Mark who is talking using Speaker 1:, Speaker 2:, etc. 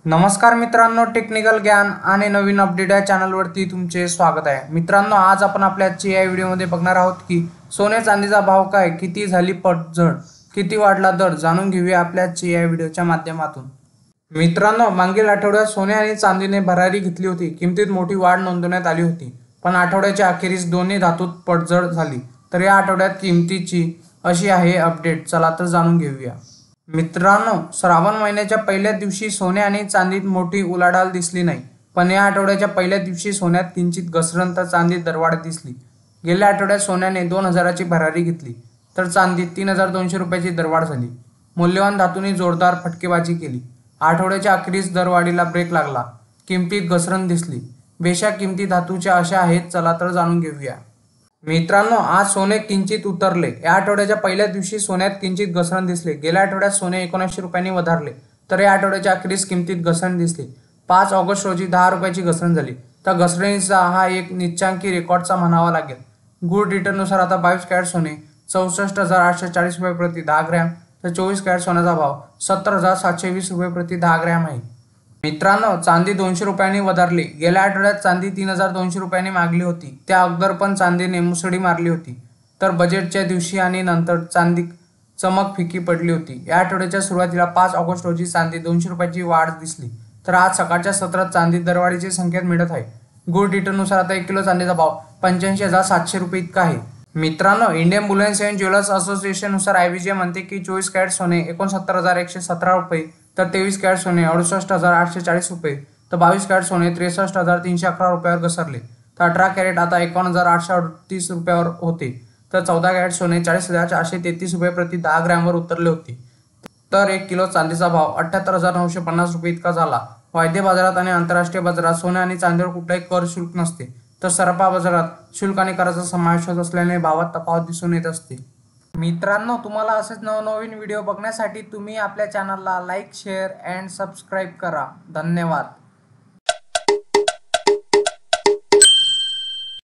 Speaker 1: नमस्कार मित्रांनो, टेक्निकल ज्ञान आणि नवीन अपडेट या चॅनलवरती तुमचे स्वागत आहे। मित्रांनो, आज आपण आपल्याची या व्हिडिओमध्ये बघणार आहोत की सोने चांदीचा भाव काय, किती झाली पडझड, किती वाढला दर, जाणून घेऊया आपल्याची या व्हिडिओच्या माध्यमातून। मित्रांनो, मागील आठवड्यात सोने आणि चांदीने भरारी घेतली होती। किमतीत मोठी वाढ नोंदवण्यात आली होती, पण आठवड्याच्या अखेरीस दोन्ही धातूत पडझड झाली। तर या आठवड्यात किमतीची अशी आहे अपडेट, चला तर जाणून घेऊया। मित्रांनो, श्रावण महिन्याच्या पहिल्या दिवशी सोने आणि चांदीत मोठी उलाढाल दिसली नाही, पण या आठवड्याच्या पहिल्या दिवशी सोन्यात किंचित घसरण तर चांदीत दरवाढ दिसली। गेल्या आठवड्यात सोन्याने 2000ची भरारी घेतली, तर चांदीत 3200 रुपयाची दरवाढ झाली। मौल्यवान धातूंनी जोरदार फटकेबाजी केली। आठवड्याच्या अखेरीस दरवाढीला ब्रेक लागला, किमतीत घसरण दिसली। बेशक किमती धातूच्या अशा आहेत, चला तर जाणून घेऊया। मित्रांनो, आज सोने किंचित उतरले। या आठवड्याच्या पहिल्या दिवशी सोन्यात किंचित घसरण दिसले। गेल्या आठवड्यात सोने 1900 रुपयांनी वधारले, तर या आठवड्याच्या अखेरीस किमतीत घसरण दिसली। 5 ऑगस्ट रोजी 10 रुपयाची घसरण झाली, तर घसरणीचा हा एक नीचांकी रेकॉर्डचा म्हणावा लागेल। गुड रिटर्ननुसार आता 22 कॅरेट सोने 64,840 रुपये प्रति 10 ग्रॅम, तर 24 कॅरेट सोन्याचा भाव 70,720 रुपये प्रति 10 ग्रॅम आहे। मित्रांनो, चांदी 200 रुपयांनी वधारली। गेल्या आठवड्यात चांदी 3200 रुपयांनी मागली होती, त्या अगोदर पण चांदीने मुसळी मारली होती। तर बजेटच्या दिवशी आणि नंतर चांदी चमक फिकी पडली होती। या आठवड्याच्या सुरुवातीला 5 ऑगस्ट रोजी चांदी 200 रुपयाची वाढ दिसली, तर आज सकाळच्या सत्रात चांदी दरवाढीचे संकेत मिळत आहे। गुड रिटर्ननुसार आता 1 किलो चांदीचा भाव 85,700 रुपये इतका आहे। मित्रांनो, Indian Boolean and jewellers association नुसार IBJ म्हणते की 24 कॅरेट सोने 69,117 रुपये, तर 23 कॅरेट सोने 68,840 रुपये, तर 22 कॅरेट सोने 63,311 रुपयावर घसरले, तर 18 कॅरेट आता 51,838 रुपयावर होते, तर 14 कॅरेट सोने 40,433 रुपये प्रति 10 ग्रॅमवर उतरले होते। तर 1 किलो चांदीचा भाव 78,950 रुपये इतका झाला। वायदे बाजारात आणि आंतरराष्ट्रीय बाजारात सोने आणि चांदीवर कुठलाही कर शुल्क नसते, तर सराफा बाजारात शुल्क आणि कराचा समावेश होत असल्याने भावात तफावत दिसून येत असते। मित्रांनो, तुम्हाला असेच नवनवीन व्हिडिओ बघण्यासाठी तुम्ही आपल्या चॅनलला लाईक, शेअर अँड सबस्क्राईब करा। धन्यवाद।